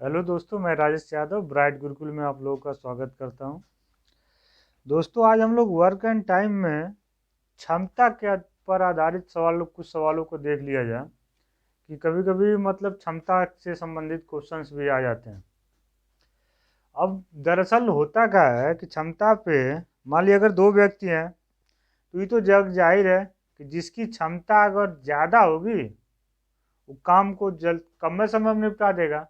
Hello दोस्तों, मैं Rajesh Yadav bright Gurukul में आप लोगों का स्वागत करता हूं। दोस्तों, आज हम लोग वर्क एंड टाइम में क्षमता के पर आधारित कुछ सवालों को देख लिया जाए कि कभी कभी मतलब क्षमता से संबंधित क्वेश्चंस भी आ जाते हैं। अब दरअसल होता क्या है कि क्षमता पे मान लिया अगर दो व्यक्ति हैं तो ये तो जग जाहिर है कि जिसकी क्षमता अगर ज़्यादा होगी वो काम को जल्द कम समय में निपटा देगा,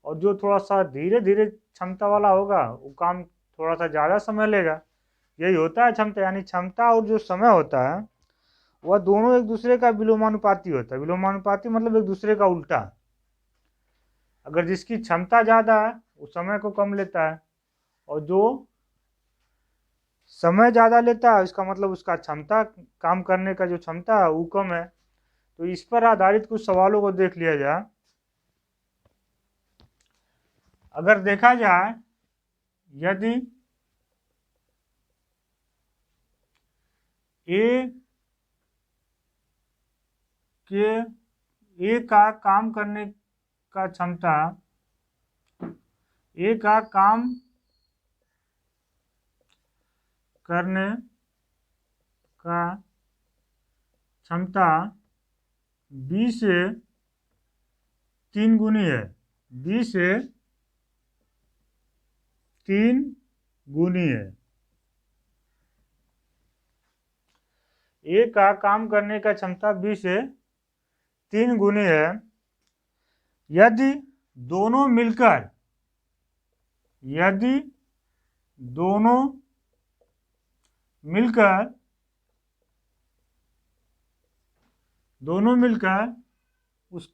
और जो थोड़ा सा धीरे धीरे क्षमता वाला होगा वो काम थोड़ा सा ज़्यादा समय लेगा। यही होता है क्षमता, यानी क्षमता और जो समय होता है वह दोनों एक दूसरे का विलोमानुपाती होता है। विलोमानुपाती मतलब एक दूसरे का उल्टा। अगर जिसकी क्षमता ज़्यादा है वो समय को कम लेता है, और जो समय ज़्यादा लेता है इसका मतलब उसका क्षमता, काम करने का जो क्षमता है वो कम है। तो इस पर आधारित कुछ सवालों को देख लिया जाए। अगर देखा जाए, यदि ए का काम करने का क्षमता, ए का काम करने का क्षमता बी से 3 गुनी है। बी से 3 गुनी है। ए का काम करने का क्षमता बी से 3 गुनी है यदि दोनों मिलकर उस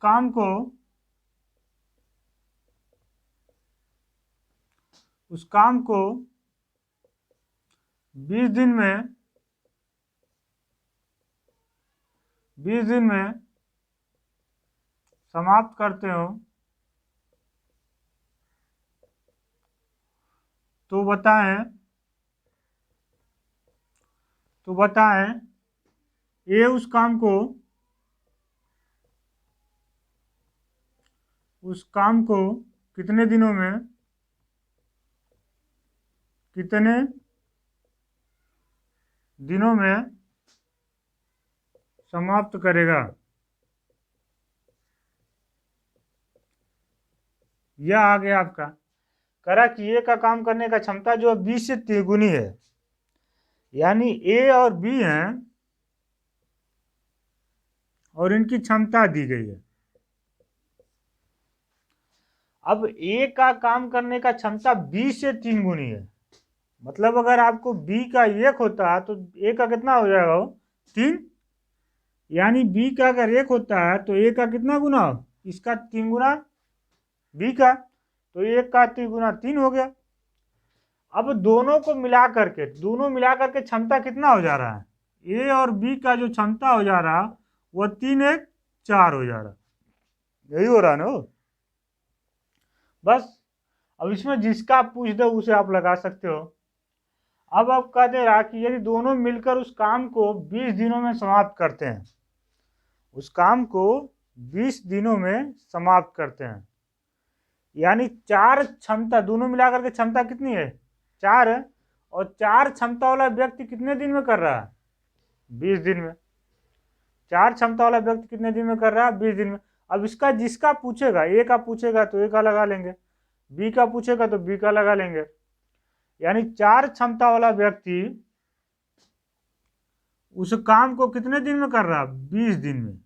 काम को 20 दिन में समाप्त करते हो तो बताएं ए उस काम को कितने दिनों में समाप्त करेगा। यह आ गया आपका। करा कि ए का काम करने का क्षमता जो 20 से 3 गुनी है, यानी ए और बी हैं और इनकी क्षमता दी गई है। अब ए का काम करने का क्षमता 20 से 3 गुनी है, मतलब अगर आपको बी का 1 होता है तो ए का कितना हो जाएगा, वो 3। यानी बी का अगर 1 होता है तो ए का कितना गुना, इसका 3 गुना बी का, तो 1 का 3 गुना 3 हो गया। अब दोनों मिला करके क्षमता कितना हो जा रहा है, ए और बी का जो क्षमता हो जा रहा है वह 3 1 4 हो जा रहा है। यही हो रहा है ना बस। अब इसमें जिसका आप पूछ दो उसे आप लगा सकते हो। अब आप कह दे रहा कि यदि दोनों मिलकर उस काम को 20 दिनों में समाप्त करते हैं, उस काम को 20 दिनों में समाप्त करते हैं, यानी 4 क्षमता, दोनों मिलाकर के क्षमता कितनी है, 4 है, और 4 क्षमता वाला व्यक्ति कितने दिन में कर रहा है, 20 दिन में। 4 क्षमता वाला व्यक्ति कितने दिन में कर रहा है, 20 दिन में। अब इसका जिसका पूछेगा, ए का पूछेगा तो ए का लगा लेंगे, बी का पूछेगा तो बी का लगा लेंगे। यानी 4 क्षमता वाला व्यक्ति उस काम को कितने दिन में कर रहा है, 20 दिन में।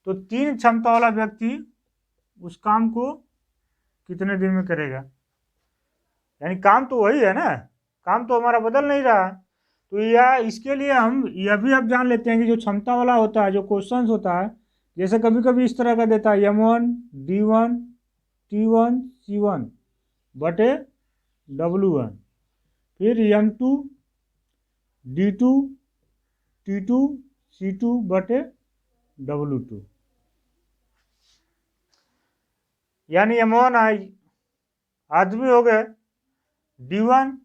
तो 3 क्षमता वाला व्यक्ति उस काम को कितने दिन में करेगा, यानी काम तो वही है ना, काम तो हमारा बदल नहीं रहा। तो यह इसके लिए हम यह भी अब जान लेते हैं कि जो क्षमता वाला होता है, जो क्वेश्चंस होता है, जैसे कभी कभी इस तरह का देता है M1 D1 T1 C1 बटे W1, फिर M2 D2 T2 C2 बटे W2, यानी M1 आदमी हो गए, D1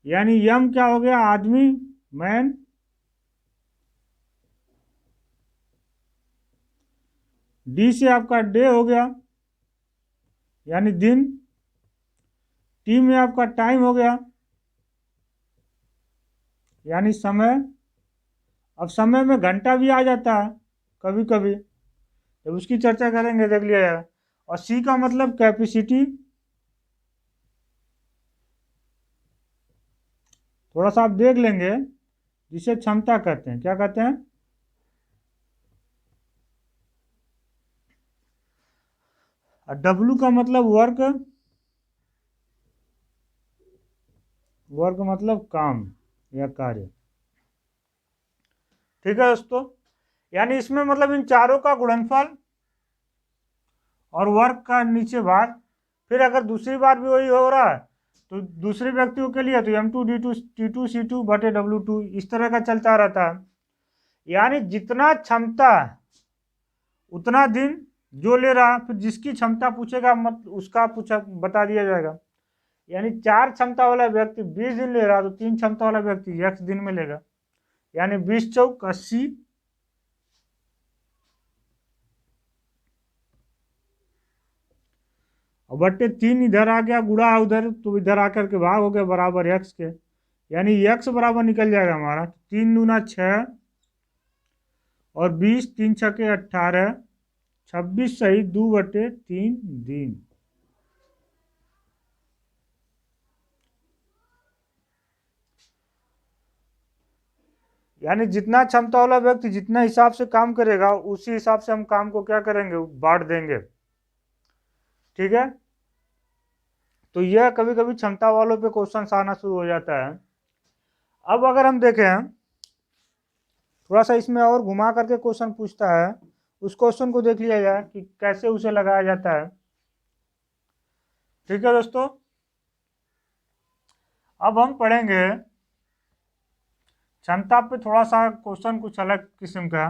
यानी यम क्या हो गया, आदमी, मैन, डी से आपका डे हो गया, यानी दिन, टी में आपका टाइम हो गया यानी समय। अब समय में घंटा भी आ जाता है कभी कभी, जब उसकी चर्चा करेंगे देख लिया जाएगा। और सी का मतलब कैपेसिटी, थोड़ा सा आप देख लेंगे, जिसे क्षमता कहते हैं। क्या कहते हैं? डब्लू का मतलब वर्क, वर्क मतलब काम या कार्य। ठीक है दोस्तों, यानी इसमें मतलब इन चारों का गुणनफल और वर्क का नीचे भाग। फिर अगर दूसरी बार भी वही हो रहा है तो दूसरे व्यक्तियों के लिए तो M2 D2 T2 C2 बटे W2 इस तरह का चलता रहता है। यानी जितना क्षमता उतना दिन जो ले रहा, फिर जिसकी क्षमता पूछेगा मत उसका पूछा बता दिया जाएगा। यानी 4 क्षमता वाला व्यक्ति 20 दिन ले रहा तो 3 क्षमता वाला व्यक्ति x दिन में लेगा। यानी 20 चौक 80, और बट्टे 3 इधर आ गया, गुड़ा उधर तो इधर आकर के भाग हो गया बराबर x के। यानी x बराबर निकल जाएगा हमारा 3 दूना 6 और 20, 3 छके 18, 26 सही 2/3 दिन। यानी जितना क्षमता वाला व्यक्ति जितना हिसाब से काम करेगा उसी हिसाब से हम काम को क्या करेंगे, बांट देंगे। ठीक है, तो यह कभी कभी क्षमता वालों पे क्वेश्चन आना शुरू हो जाता है। अब अगर हम देखें थोड़ा सा इसमें और घुमा करके क्वेश्चन पूछता है, उस क्वेश्चन को देख लिया जाए कि कैसे उसे लगाया जाता है। ठीक है दोस्तों, अब हम पढ़ेंगे क्षमता पे थोड़ा सा क्वेश्चन कुछ अलग किस्म का।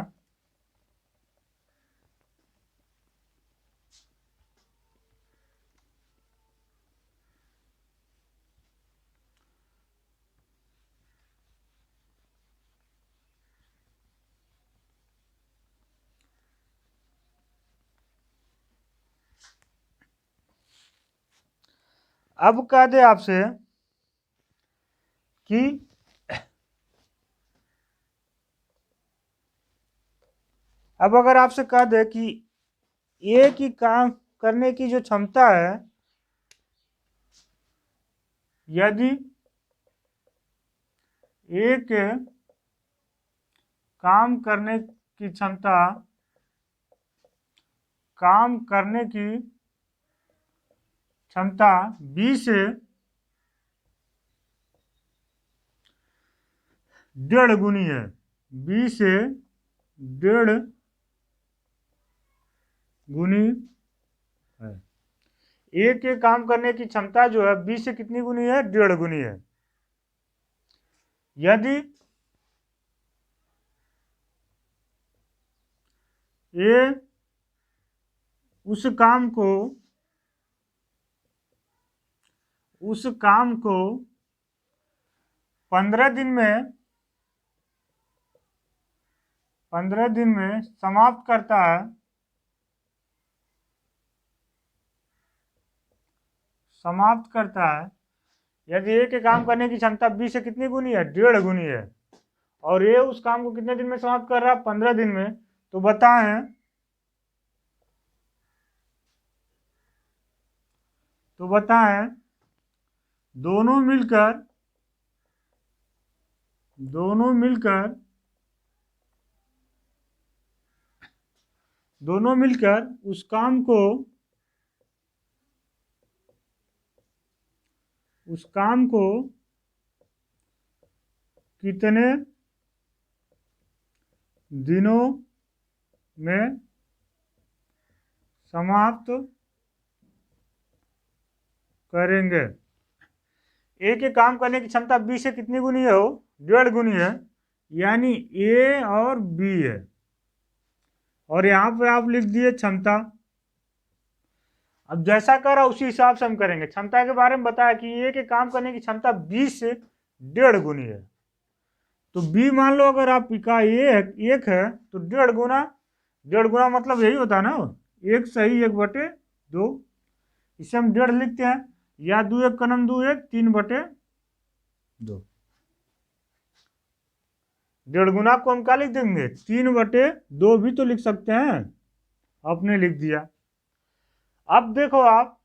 अब कह दे आपसे कि अब अगर आपसे कह दे कि एक ही काम करने की जो क्षमता है, यदि एक काम करने की क्षमता, काम करने की क्षमता 20 से 1.5 गुनी है, 20 से 1.5 गुनी है। एक के काम करने की क्षमता जो है 20 से कितनी गुनी है, 1.5 गुनी है। यदि ये उस काम को 15 दिन में समाप्त करता है, यदि एक के काम करने की क्षमता 20 से कितनी गुनी है, 1.5 गुनी है, और ये उस काम को कितने दिन में समाप्त कर रहा है, 15 दिन में, तो बताएं दोनों मिलकर उस काम को कितने दिनों में समाप्त करेंगे। ए के काम करने की क्षमता 20 से कितनी गुनी है, वो 1.5 गुनी है, यानी ए और बी है, और यहाँ पे आप लिख दिए क्षमता। अब जैसा करा उसी हिसाब से हम करेंगे। क्षमता के बारे में बताया कि ए के काम करने की क्षमता 20 से 1.5 गुनी है, तो बी मान लो अगर आप का एक है तो 1.5 गुना मतलब यही होता है ना, 1 सही 1/2। इसे हम 1.5 लिखते हैं, या 2 1 कनम 2 1 3/2। 1.5 गुना को हम क्या लिख देंगे, 3/2 भी तो लिख सकते हैं, आपने लिख दिया। अब देखो आप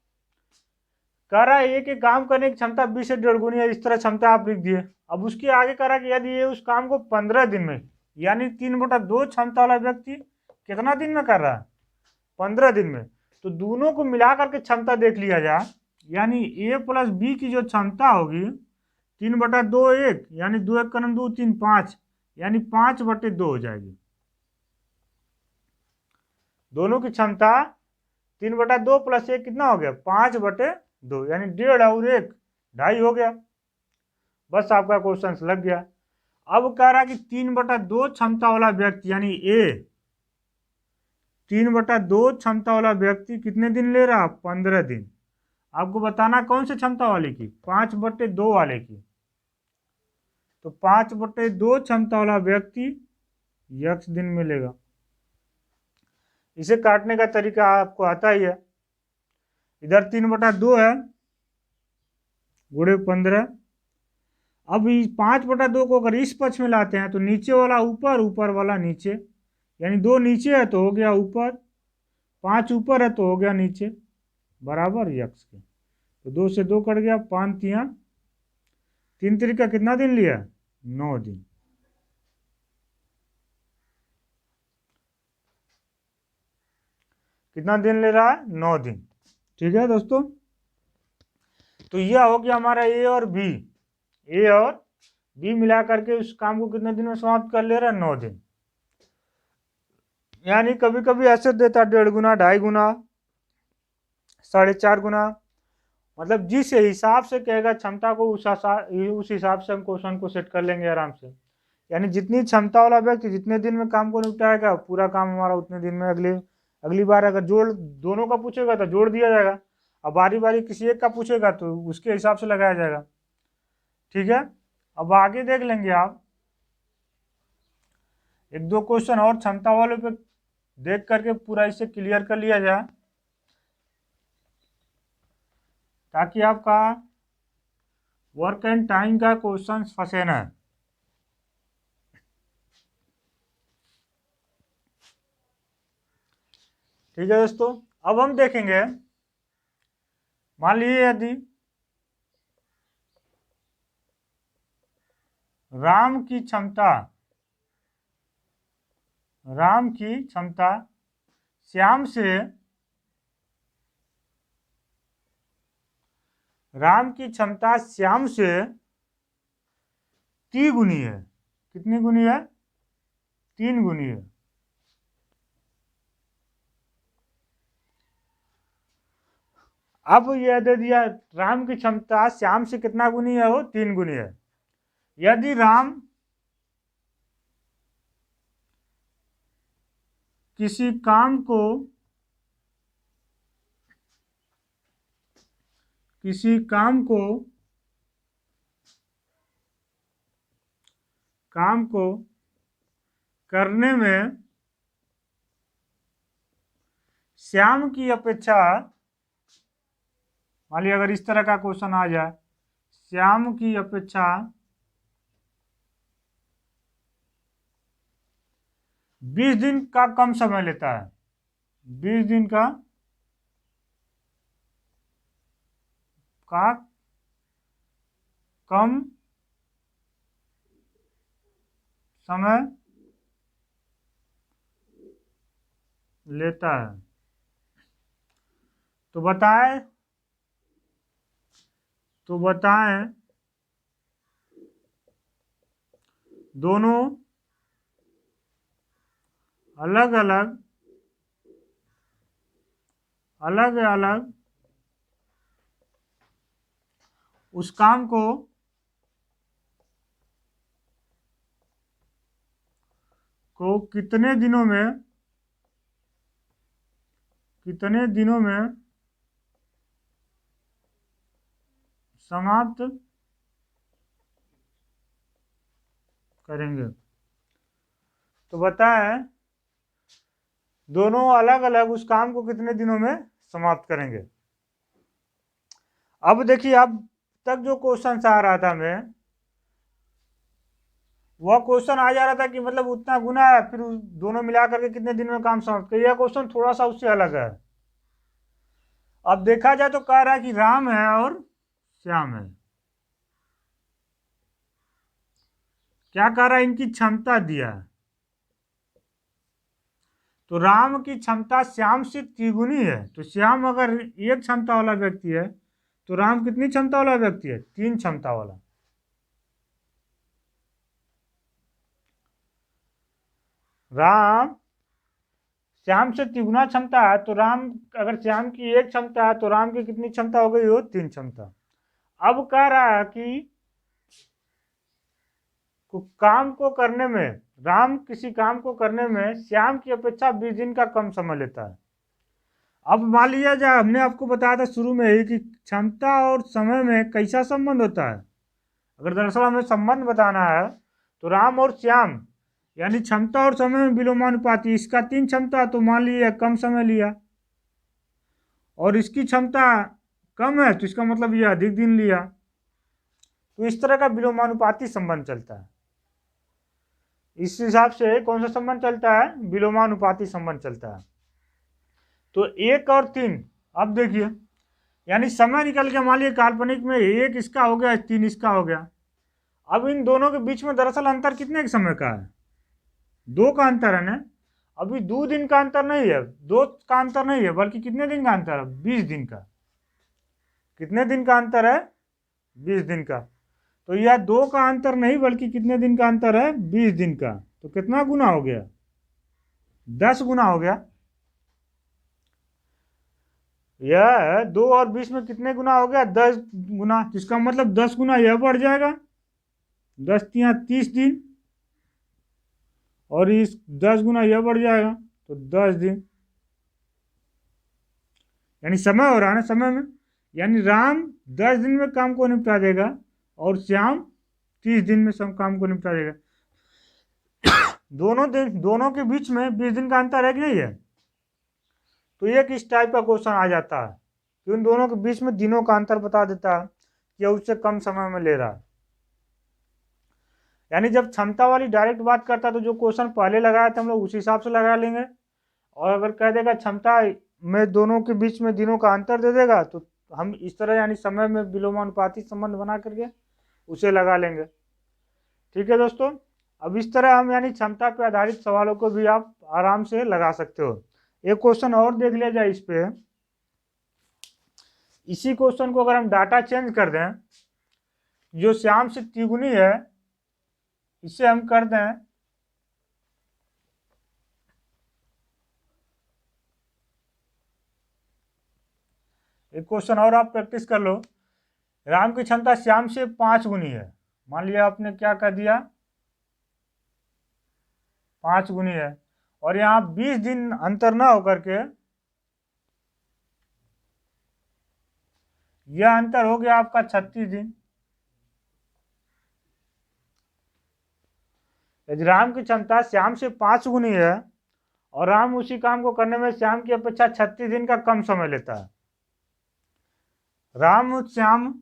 कह रहा है एक काम करने की क्षमता 20 से 1.5 गुनी है, इस तरह क्षमता आप लिख दिए। अब उसके आगे कह रहा है कि यदि ये उस काम को 15 दिन में, यानी 3/2 क्षमता वाला व्यक्ति कितना दिन में कर रहा है, 15 दिन में, तो दोनों को मिला करके क्षमता देख लिया जाए, यानी ए प्लस बी की जो क्षमता होगी 3/2 1, यानी 2 1 कनम 2 3 5, यानी 5/2 हो जाएगी। दोनों की क्षमता 3/2 प्लस 1 कितना हो गया, 5/2, यानी 1.5 और 1 2.5 हो गया। बस आपका क्वेश्चन लग गया। अब कह रहा है कि 3/2 क्षमता वाला व्यक्ति, यानी ए 3/2 क्षमता वाला व्यक्ति कितने दिन ले रहा, 15 दिन। आपको बताना कौन से क्षमता वाले की, 5/2 वाले की। तो 5/2 क्षमता वाला व्यक्ति x दिन मिलेगा। इसे काटने का तरीका आपको आता ही है। इधर 3/2 है, गुणे 15। अब 5/2 को अगर इस पक्ष में लाते हैं तो नीचे वाला ऊपर, ऊपर वाला नीचे, यानी 2 नीचे है तो हो गया ऊपर, 5 ऊपर है तो हो गया नीचे, बराबर x के। तो 2 से 2 कट गया, 5 3 3 का कितना दिन लिया, 9 दिन। कितना दिन ले रहा है, 9 दिन। ठीक है दोस्तों, तो यह हो गया हमारा ए और बी। ए और बी मिला करके उस काम को कितने दिन में समाप्त कर ले रहा है, 9 दिन। यानी कभी कभी ऐसे देता 1.5 गुना 2.5 गुना 4.5 गुना, मतलब जिस हिसाब से कहेगा क्षमता को उस हिसाब से हम क्वेश्चन को सेट कर लेंगे आराम से। यानी जितनी क्षमता वाला व्यक्ति जितने दिन में काम को निपटाएगा, पूरा काम हमारा उतने दिन में। अगली बार अगर जोड़ दोनों का पूछेगा तो जोड़ दिया जाएगा, अब बारी बारी किसी एक का पूछेगा तो उसके हिसाब से लगाया जाएगा। ठीक है, अब आगे देख लेंगे आप, 1 2 क्वेश्चन और क्षमता वालों पे देख करके पूरा इसे क्लियर कर लिया जाए, ताकि आपका वर्क एंड टाइम का क्वेश्चन फंसे ना। ठीक है दोस्तों, अब हम देखेंगे, मान लीजिए यदि राम की क्षमता श्याम से राम की क्षमता श्याम से 3 गुनी है। कितनी गुनी है, 3 गुनी है। अब यह दे दिया राम की क्षमता श्याम से कितना गुनी है, वो 3 गुनी है। यदि राम किसी काम को करने में श्याम की अपेक्षा, मान लीजिए अगर इस तरह का क्वेश्चन आ जाए, श्याम की अपेक्षा 20 दिन का कम समय लेता है, 20 दिन का कम समय लेता है, तो बताएं दोनों अलग अलग उस काम को कितने दिनों में समाप्त करेंगे। तो बताएं दोनों अलग अलग उस काम को कितने दिनों में समाप्त करेंगे। अब देखिए, अब तक जो क्वेश्चन आ रहा था मैं, वह क्वेश्चन आ जा रहा था कि मतलब उतना गुना है, फिर दोनों मिला करके कितने दिन में काम समाप्त कर। यह क्वेश्चन थोड़ा सा उससे अलग है। अब देखा जाए तो कह रहा है कि राम है और श्याम है। क्या कह रहा है, इनकी क्षमता दिया है। तो राम की क्षमता श्याम से तिगुनी है। तो श्याम अगर एक क्षमता वाला व्यक्ति है तो राम कितनी क्षमता वाला व्यक्ति है? 3 क्षमता वाला। राम श्याम से तिगुना क्षमता है, तो राम, अगर श्याम की एक क्षमता है तो राम की कितनी क्षमता हो गई? हो 3 क्षमता। अब कह रहा है कि काम को करने में, राम किसी काम को करने में श्याम की अपेक्षा 20 दिन का कम समय लेता है। अब मान लिया जाए, हमने आपको बताया था शुरू में ही कि क्षमता और समय में कैसा संबंध होता है। अगर दरअसल हमें संबंध बताना है तो राम और श्याम यानी क्षमता और समय में विलोमानुपाती। इसका 3 क्षमता तो मान लिया कम समय लिया, और इसकी क्षमता कम है तो इसका मतलब ये अधिक दिन लिया। तो इस तरह का विलोमानुपाती संबंध चलता है। इस हिसाब से कौन सा संबंध चलता है? विलोमानुपाती संबंध चलता है। तो 1 और 3, अब देखिए, यानी समय निकल के मान लिया काल्पनिक में 1 इसका हो गया, 3 इसका हो गया। अब इन दोनों के बीच में दरअसल अंतर कितने के समय का है? 2 का अंतर है ना। अभी 2 दिन का अंतर नहीं है, 2 का अंतर नहीं है, बल्कि कितने दिन का अंतर है? 20 दिन का। कितने दिन का अंतर है? 20 दिन का। तो यह 2 का अंतर नहीं, बल्कि कितने दिन का अंतर है? 20 दिन का। तो कितना गुना हो गया? 10 गुना हो गया। यह 2 और 20 में कितने गुना हो गया? 10 गुना। इसका मतलब 10 गुना यह बढ़ जाएगा, 10 तिया 30 दिन, और इस 10 गुना यह बढ़ जाएगा तो 10 दिन। यानी समय हो रहा है ना, समय में, यानी राम 10 दिन में काम को निपटा देगा और श्याम 30 दिन में सब काम को निपटा देगा। दोनों के बीच में 20 दिन का अंतर है कि नहीं है? तो एक इस टाइप का क्वेश्चन आ जाता है कि उन दोनों के बीच में दिनों का अंतर बता देता है कि उससे कम समय में ले रहा है। यानी जब क्षमता वाली डायरेक्ट बात करता है तो जो क्वेश्चन पहले लगाया था हम लोग उसी हिसाब से लगा लेंगे, और अगर कह देगा क्षमता में दोनों के बीच में दिनों का अंतर दे देगा तो हम इस तरह यानी समय में विलोमानुपाती संबंध बना करके उसे लगा लेंगे। ठीक है दोस्तों, अब इस तरह हम यानी क्षमता पर आधारित सवालों को भी आप आराम से लगा सकते हो। एक क्वेश्चन और देख लिया जाए इस पे। इसी क्वेश्चन को अगर हम डाटा चेंज कर दें, जो श्याम से तिगुनी है इसे हम कर दें एक क्वेश्चन और आप प्रैक्टिस कर लो। राम की क्षमता श्याम से 5 गुनी है। मान लिया आपने क्या कर दिया, 5 गुनी है, और यहाँ 20 दिन अंतर ना होकर के यह अंतर हो गया आपका 36 दिन। यदि राम की क्षमता श्याम से 5 गुनी है और राम उसी काम को करने में श्याम की अपेक्षा 36 दिन का कम समय लेता है। राम श्याम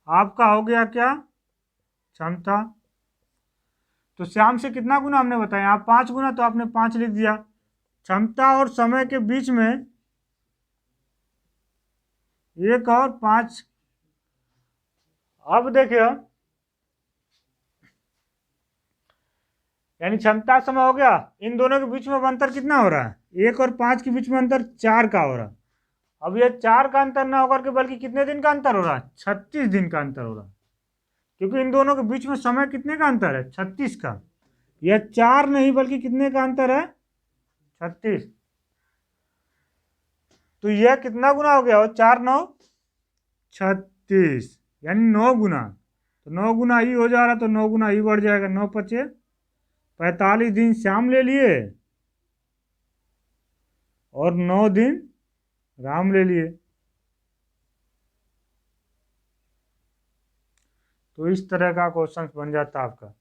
आपका हो गया क्या? क्षमता। तो श्याम से कितना गुना हमने बताया? आप 5 गुना, तो आपने 5 लिख दिया। क्षमता और समय के बीच में 1 और 5। अब देखिए, यानी क्षमता समय हो गया, इन दोनों के बीच में अंतर कितना हो रहा है? 1 और 5 के बीच में अंतर 4 का हो रहा है। अब ये 4 का अंतर ना होकर के बल्कि कितने दिन का अंतर हो रहा है? 36 दिन का अंतर हो रहा है, क्योंकि इन दोनों के बीच में समय कितने का अंतर है? 36 का। यह 4 नहीं बल्कि कितने का अंतर है? 36। तो यह कितना गुना हो गया? 4 9 36, यानी 9 गुना। तो 9 गुना ही हो जा रहा, तो 9 गुना ही बढ़ जाएगा। 9 पचे 45 दिन श्याम ले लिए और 9 दिन राम ले लिए। तो इस तरह का क्वेश्चन बन जाता आपका।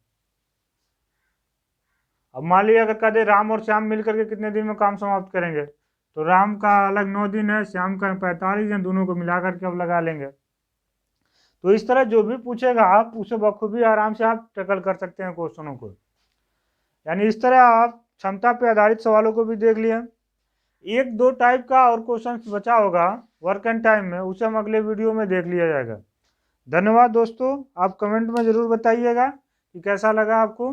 अब मान लीजिए अगर कह दे राम और श्याम मिलकर के कितने दिन में काम समाप्त करेंगे, तो राम का अलग 9 दिन है, श्याम का 45 है, दोनों को मिला करके अब लगा लेंगे। तो इस तरह जो भी पूछेगा आप उसे बखूबी आराम से आप टैकल कर सकते हैं क्वेश्चनों को। यानी इस तरह आप क्षमता पे आधारित सवालों को भी देख लिए। एक दो टाइप का और क्वेश्चन बचा होगा वर्क एंड टाइम में, उसे हम अगले वीडियो में देख लिया जाएगा। धन्यवाद दोस्तों, आप कमेंट में ज़रूर बताइएगा कि कैसा लगा आपको।